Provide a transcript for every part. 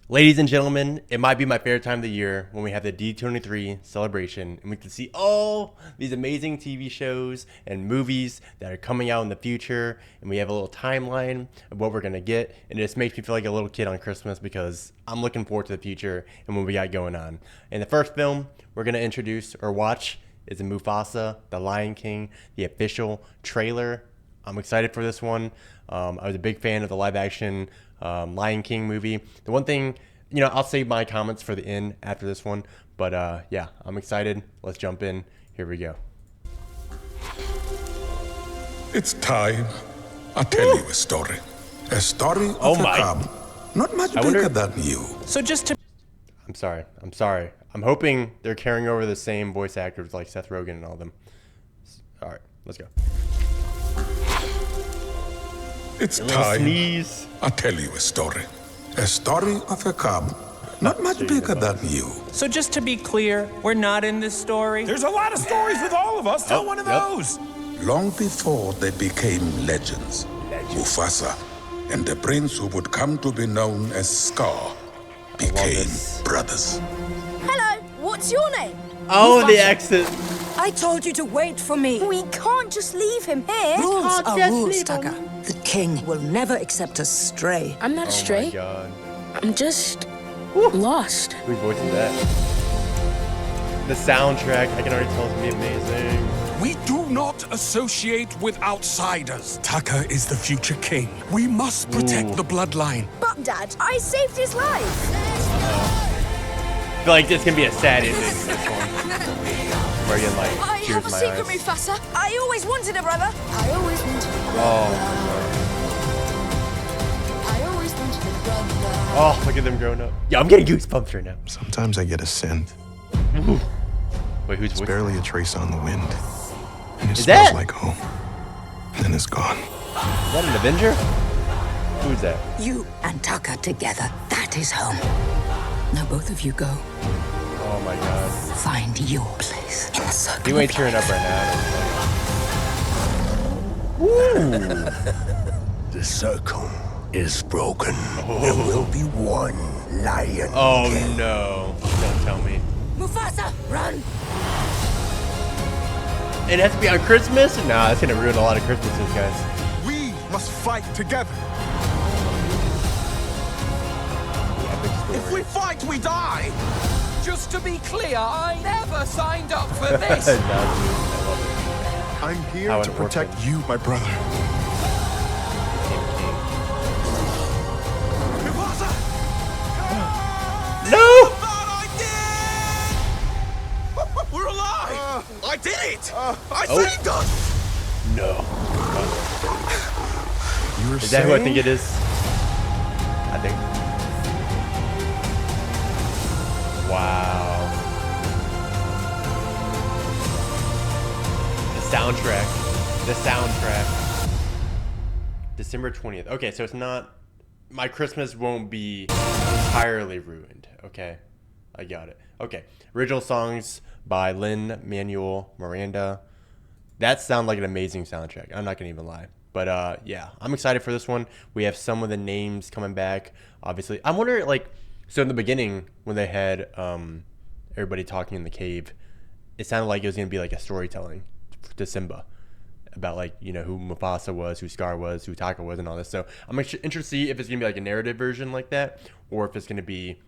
Ladies and gentlemen, it might be my favorite time of the year when we have the D23 celebration and we can see all these amazing TV shows and movies that are coming out in the future, and we have a little timeline of what we're going to get, and it just makes me feel like a little kid on Christmas because I'm looking forward to the future and what we got going on. And the first film we're going to introduce or watch is Mufasa, The Lion King, the official trailer. I'm excited for this one. I was a big fan of the live action Lion King movie. The one thing, I'll save my comments for the end after this one. But yeah, I'm excited. Let's jump in. Here we go. It's time. I'll tell you a story. A story of a cub. Not much bigger than you. So just to... I'm sorry. I'm hoping they're carrying over the same voice actors like Seth Rogen and all of them. All right, let's go. It's time. Sneeze. I'll tell you a story. A story of a cub. Not much bigger than you. So just to be clear, we're not in this story? There's a lot of stories with all of us. Tell one of those. Long before they became legends, Mufasa and the prince who would come to be known as Scar became brothers. Hello, what's your name? Oh, Mufasa. the accent. I told you to wait for me. We can't just leave him here. Rules are rules, Taka. The king will never accept a stray. I'm not stray. Oh my God. I'm just lost. Who's voicing that? The soundtrack, I can already tell it's gonna be amazing. We do not associate with outsiders. Taka is the future king. We must protect the bloodline. But, Dad, I saved his life. I feel like this can be a sad ending, this one. Where you like, I tears have a my secret, eyes. Mufasa. I always wanted a brother. I always wanted a brother. I always wanted a brother. Oh, look at them growing up. Yeah, I'm getting goosebumps right now. Sometimes I get a scent. Wait, who's It's voicing? barely a trace on the wind. And it Is smells that- like home. And then it's gone. Is that an Avenger? Who's that? You and Taka together, that is home. Now both of you go. Oh my God. Find your place in the circle. You ain't of cheering up life. right now. The circle is broken. There will be one lion. Oh no. Don't tell me. Mufasa, run! It has to be on Christmas? Nah, that's gonna ruin a lot of Christmases, guys. We must fight together. The epic story. If we fight, we die. Just to be clear, I never signed up for this. I love I'm here How to an protect orphan. you, my brother. Mufasa! it. No! We're alive! I did it! I Oh. saved us! No. You were Is that who I think it is? I think. Wow. The soundtrack. December 20th. Okay, so it's not... My Christmas won't be entirely ruined. Okay, I got it. Okay, original songs by Lin-Manuel Miranda. That sounds like an amazing soundtrack. I'm not gonna even lie. But yeah, I'm excited for this one. We have some of the names coming back. Obviously, I'm wondering so in the beginning when they had everybody talking in the cave, it sounded like it was gonna be like a storytelling to Simba about who Mufasa was, who Scar was, who Taka was, and all this. So I'm interested to see if it's gonna be like a narrative version like that, or if it's gonna be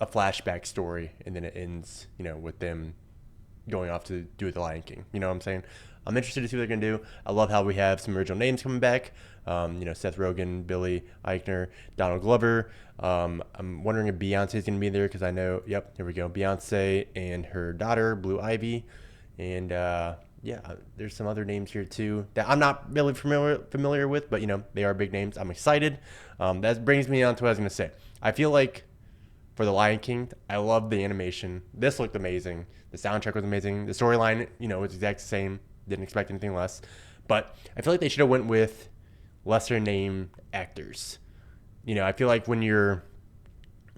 a flashback story and then it ends with them going off to do with the Lion King. You know what I'm saying? I'm interested to see what they're gonna do. I love how we have some original names coming back. Seth Rogen, Billy Eichner, Donald Glover. I'm wondering if Beyonce's gonna be there because I know. Yep, here we go. Beyonce and her daughter Blue Ivy, and yeah, there's some other names here too that I'm not really familiar with, but they are big names. I'm excited. That brings me on to what I was gonna say. I feel like for the Lion King, I love the animation. This looked amazing. The soundtrack was amazing. The storyline, was exact same. Didn't expect anything less. But I feel like they should have went with lesser named actors. I feel like when you're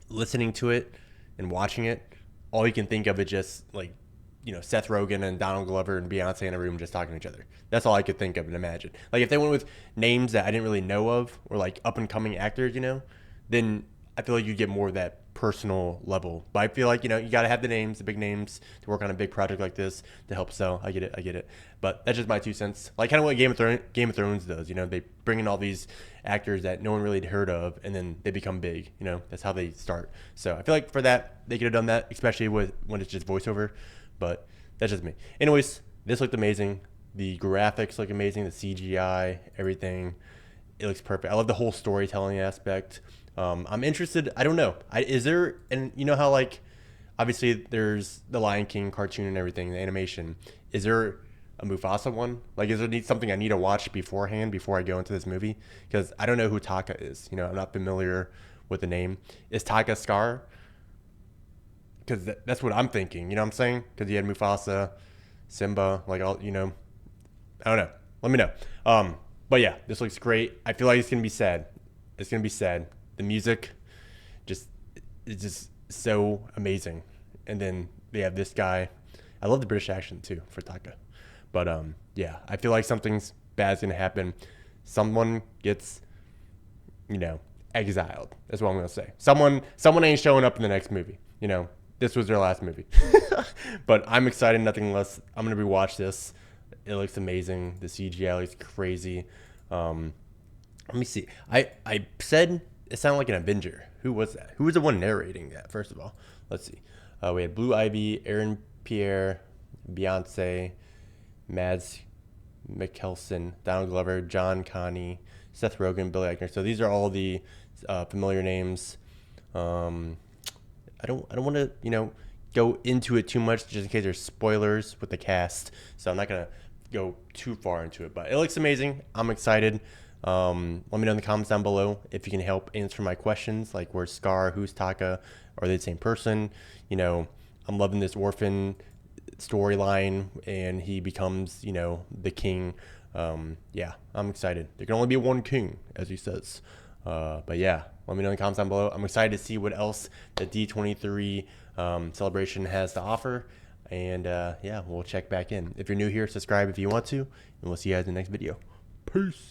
listening to it and watching it, all you can think of is just Seth Rogen and Donald Glover and Beyonce in a room just talking to each other. That's all I could think of and imagine. Like if they went with names that I didn't really know of or like up and coming actors, then I feel like you get more of that personal level. But I feel like, you know, you got to have the names, the big names to work on a big project like this to help sell. I get it. But that's just my 2 cents. Like kind of what Game of Thrones does. You know, they bring in all these actors that no one really had heard of, and then they become big. You know, that's how they start. So I feel like for that, they could have done that, especially when it's just voiceover. But that's just me. Anyways, this looked amazing. The graphics look amazing. The CGI, everything, it looks perfect. I love the whole storytelling aspect. I'm interested. I don't know. Is there, and you know how like, obviously there's the Lion King cartoon and everything, the animation. Is there a Mufasa one? Like, is there something I need to watch beforehand before I go into this movie? Because I don't know who Taka is. You know, I'm not familiar with the name. Is Taka Scar? Because that's what I'm thinking. You know what I'm saying? Because you had Mufasa, Simba, like all, you know. I don't know. Let me know. But yeah, this looks great. I feel like it's gonna be sad. It's gonna be sad. The music, it's just so amazing. And then they have this guy. I love the British accent too for Taka. But yeah, I feel like something's bad's gonna happen. Someone gets, you know, exiled. That's what I'm gonna say. Someone ain't showing up in the next movie. You know, this was their last movie. But I'm excited, nothing less. I'm gonna rewatch this. It looks amazing. The CGI looks crazy. Let me see. I said it sounded like an Avenger. Who was that? Who was the one narrating that? First of all, let's see. We had Blue Ivy, Aaron Pierre, Beyonce, Mads Mikkelsen, Donald Glover, John Connie, Seth Rogen, Billy Eichner. So these are all the familiar names. I don't want to, you know, go into it too much just in case there's spoilers with the cast. So I'm not gonna go too far into it, but it looks amazing. I'm excited. Let me know in the comments down below if you can help answer my questions, like where's Scar, who's Taka, are they the same person? You know, I'm loving this orphan storyline, and he becomes, you know, the king. Yeah, I'm excited. There can only be one king, as he says. But yeah, let me know in the comments down below. I'm excited to see what else the D23 celebration has to offer. And yeah, we'll check back in. If you're new here, subscribe if you want to, and we'll see you guys in the next video. Peace.